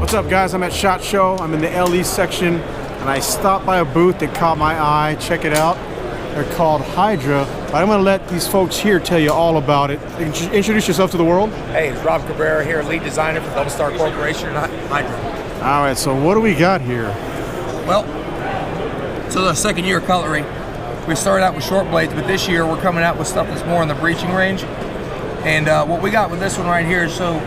What's up, guys? I'm at SHOT Show. I'm in the LE section, and I stopped by a booth that caught my eye. Check it out. They're called Hydra, but I'm going to let these folks here tell you all about it. Introduce yourself to the world. Hey, it's Rob Cabrera here, lead designer for Double Star Corporation and Hydra. All right, so what do we got here? Well, so the second year of cutlery, we started out with short blades, but this year we're coming out with stuff that's more in the breaching range. And what we got with this one right here is, so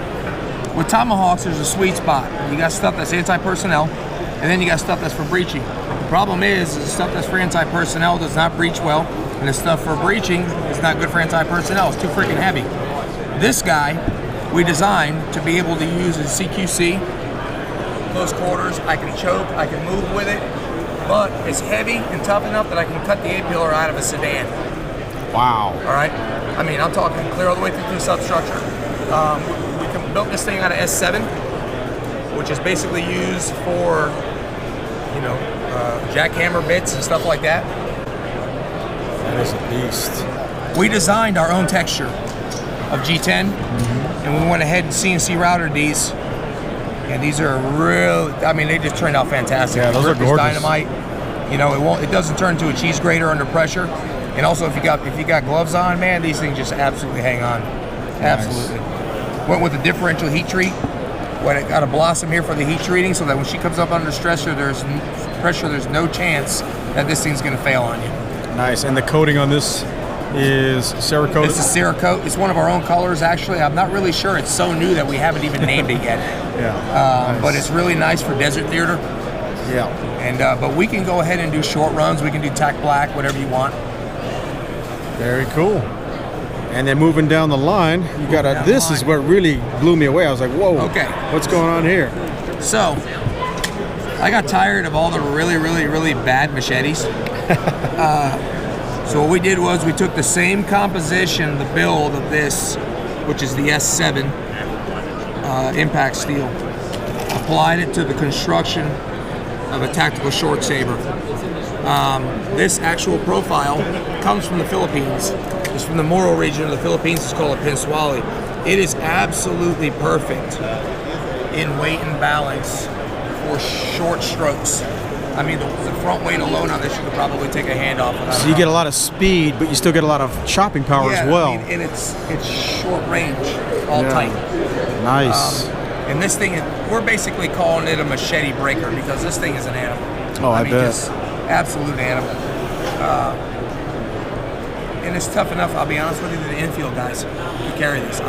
with Tomahawks, there's a sweet spot. You got stuff that's anti-personnel, and then you got stuff that's for breaching. The problem is the stuff that's for anti-personnel does not breach well, and the stuff for breaching is not good for anti-personnel. It's too freaking heavy. This guy, we designed to be able to use in CQC, close quarters. I can choke, I can move with it, but it's heavy and tough enough that I can cut the A-pillar out of a sedan. Wow. All right? I mean, I'm talking clear all the way through the substructure. We built this thing out of S7, which is basically used for, you know, jackhammer bits and stuff like that. That is a beast. We designed our own texture of G10, and we went ahead and CNC routed these. And these are real, I mean, they just turned out fantastic. Yeah, those are gorgeous. Dynamite. You know, it doesn't turn into a cheese grater under pressure. And also, if you got gloves on, man, these things just absolutely hang on. Absolutely. Nice. Went with a differential heat treat. When it got a blossom here for the heat treating, so that when she comes up under pressure, there's no chance that this thing's going to fail on you. Nice. And the coating on this is Cerakote? This is Cerakote. It's one of our own colors, actually. I'm not really sure. It's so new that we haven't even named it yet. Yeah. Nice. But it's really nice for desert theater. Yeah. And but we can go ahead and do short runs. We can do tack black, whatever you want. Very cool. And then moving down the line, you got this is what really blew me away. I was like, whoa, okay, what's going on here? So, I got tired of all the really, really, really bad machetes. So what we did was we took the same composition, the build of this, which is the S7 impact steel, applied it to the construction of a tactical short saber. This actual profile comes from the Philippines. It's from the Moro region of the Philippines. It's called a Pinsawali. It is absolutely perfect in weight and balance for short strokes. I mean, the front weight alone on this, you could probably take a hand off of that. So you get a lot of speed, but you still get a lot of chopping power as well. I mean, and it's short range, all tight. Nice. And this thing, we're basically calling it a machete breaker because this thing is an animal. Oh, I mean, bet. Just absolute animal. And it's tough enough, I'll be honest with you, the infield guys to carry this.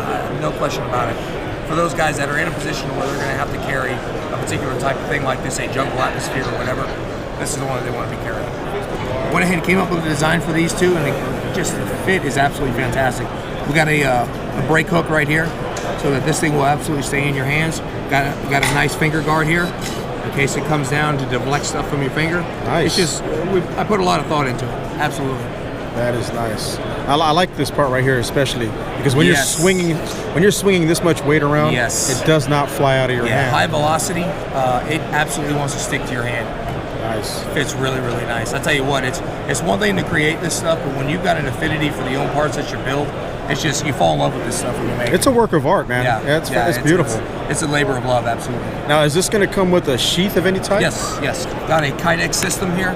No question about it. For those guys that are in a position where they're going to have to carry a particular type of thing like this, a jungle atmosphere or whatever, this is the one that they want to be carrying. Went ahead and came up with a design for these two, and just the fit is absolutely fantastic. We got a brake hook right here, so that this thing will absolutely stay in your hands. Got a nice finger guard here, in case it comes down to deflect stuff from your finger. Nice. It's just, I put a lot of thought into it, absolutely. That is nice. I like this part right here, especially because when you're swinging this much weight around, it does not fly out of your hand. High velocity, it absolutely wants to stick to your hand. Nice. Fits really, really nice. I tell you what, it's one thing to create this stuff, but when you've got an affinity for the own parts that you build, it's just, you fall in love with this stuff when you make it. It's a work of art, man. Yeah, it's beautiful. It's a labor of love, absolutely. Now, is this going to come with a sheath of any type? Yes. Got a Kydex system here.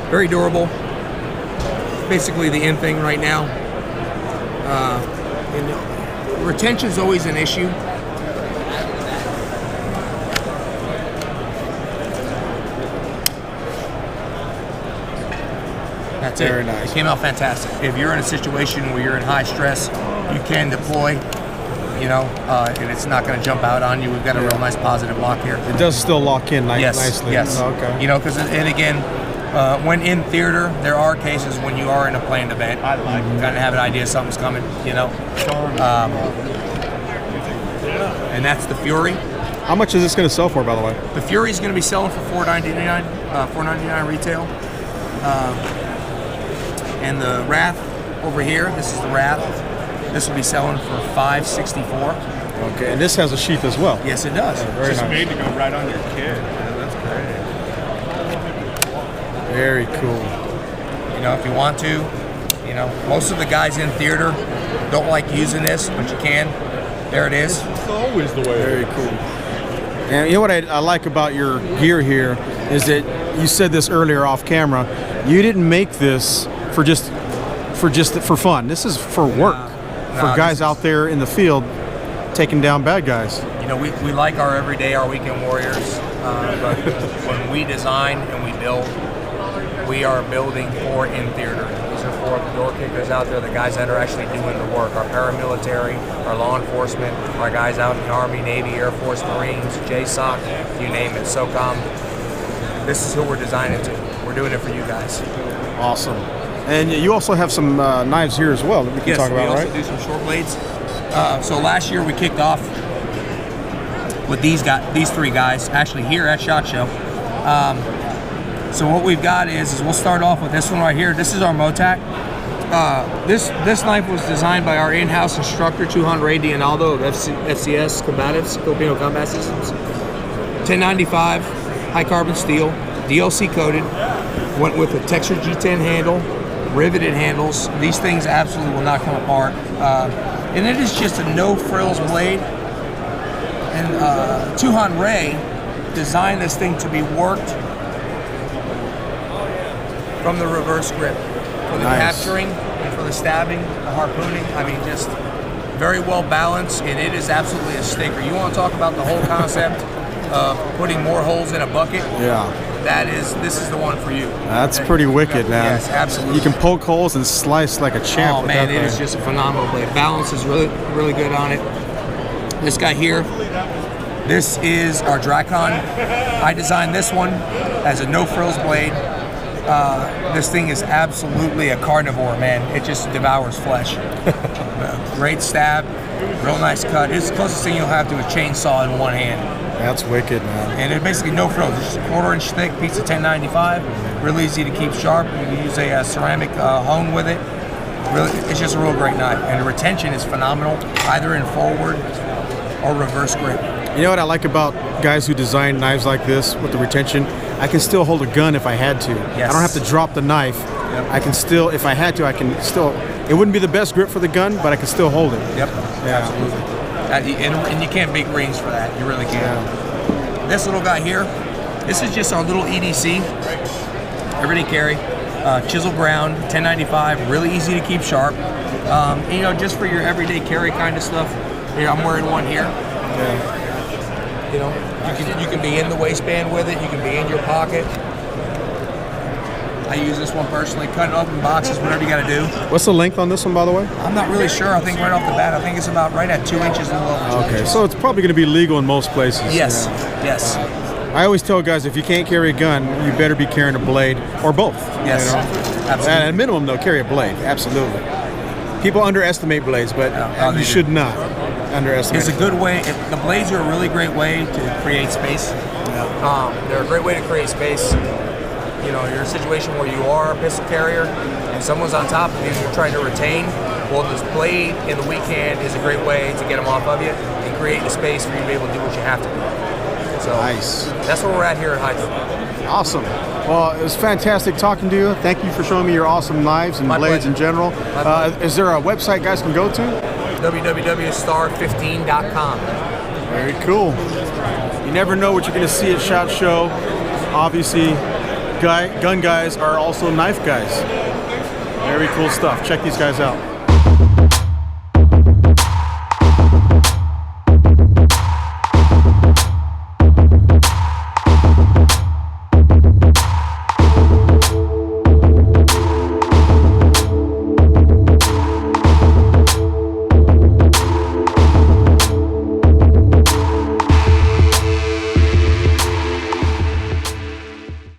Very durable. Basically the in thing right now. And retention is always an issue. That's Very nice. It came out fantastic. If you're in a situation where you're in high stress, you can deploy, you know, and it's not going to jump out on you. We've got a real nice positive lock here. It does still lock in nicely. Yes. Oh, okay. You know, because, and again, when in theater, there are cases when you are in a planned event. I kind of have an idea something's coming, you know. And that's the Fury. How much is this going to sell for, by the way? The Fury is going to be selling for $499 retail. And the Wrath over here, this is the Wrath. This will be selling for $564. Okay, and this has a sheath as well. Yes, it does. Very It's nice. made to go right on your kid. Man, that's great. Very cool. You know, if you want to, you know, most of the guys in theater don't like using this, but you can. There it is. It's always the way. Very cool. And you know what I like about your gear here is that you said this earlier off camera. You didn't make this for fun. This is for work, for guys out there in the field taking down bad guys. You know, we like our everyday, our weekend warriors, but when we design and we build, we are building for in theater. These are for the door kickers out there, the guys that are actually doing the work, our paramilitary, our law enforcement, our guys out in the Army, Navy, Air Force, Marines, JSOC, you name it, SOCOM. This is who we're designing to. We're doing it for you guys. Awesome. And you also have some knives here as well that we can talk about, right? Yes, we also do some short blades. So last year we kicked off with these three guys, actually here at SHOT Show. So what we've got is we'll start off with this one right here. This is our Motac. This knife was designed by our in-house instructor, Tuhon Dionaldo of FCS Combatives, Filipino Combat Systems. 1095, high carbon steel, DLC coated. Went with a textured G10 handle, riveted handles. These things absolutely will not come apart. And it is just a no frills blade. And Tuhon designed this thing to be worked from the reverse grip for the capturing and for the stabbing, the harpooning. I mean, just very well balanced, and it is absolutely a stinker. You want to talk about the whole concept of putting more holes in a bucket? Yeah. This is the one for you. That's pretty wicked, man. Yes, absolutely. You can poke holes and slice like a champ. Oh man, it is just a phenomenal blade. Balance is really, really good on it. This guy here, this is our Dracon. I designed this one as a no frills blade. This thing is absolutely a carnivore, man. It just devours flesh. Great stab, real nice cut. It's the closest thing you'll have to a chainsaw in one hand. That's wicked, man. And it's basically no frills. It's just a 1/4 inch thick piece of 1095. Real easy to keep sharp. You can use a ceramic hone with it. Really, it's just a real great knife. And the retention is phenomenal, either in forward or reverse grip. You know what I like about guys who design knives like this with the retention? I can still hold a gun if I had to. Yes. I don't have to drop the knife. Yep. I can still, if I had to, I can still, it wouldn't be the best grip for the gun, but I can still hold it. Yep, Yeah. absolutely. And you can't make rings for that. You really can't. Yeah. This little guy here, this is just our little EDC, everyday carry, chisel ground, 1095, really easy to keep sharp. You know, just for your everyday carry kind of stuff. Here, I'm wearing one here. Yeah. You know, you can be in the waistband with it. You can be in your pocket. I use this one personally, cutting open boxes, whatever you got to do. What's the length on this one, by the way? I'm not really sure. I think right off the bat, I think it's about right at 2 inches, a little over 2 Okay, inches. so it's probably going to be legal in most places. Yes, Yeah. yes. I always tell guys, if you can't carry a gun, you better be carrying a blade or both. Yes, you know? absolutely. At a minimum, though, carry a blade. Absolutely. People underestimate blades, but they you do. should not underestimate. It's a good way. The blades are a really great way to create space. They're a great way to create space. You know, you're in a situation where you are a pistol carrier and someone's on top of you and you're trying to retain. Well, this blade in the weak hand is a great way to get them off of you and create the space for you to be able to do what you have to do. So Nice. that's where we're at here at Hydra. Awesome. Well, it was fantastic talking to you. Thank you for showing me your awesome knives and My blades pleasure. in general. My pleasure. Is there a website guys can go to? www.star15.com. Very cool. You never know what you're going to see at SHOT Show. Obviously, gun guys are also knife guys. Very cool stuff. Check these guys out.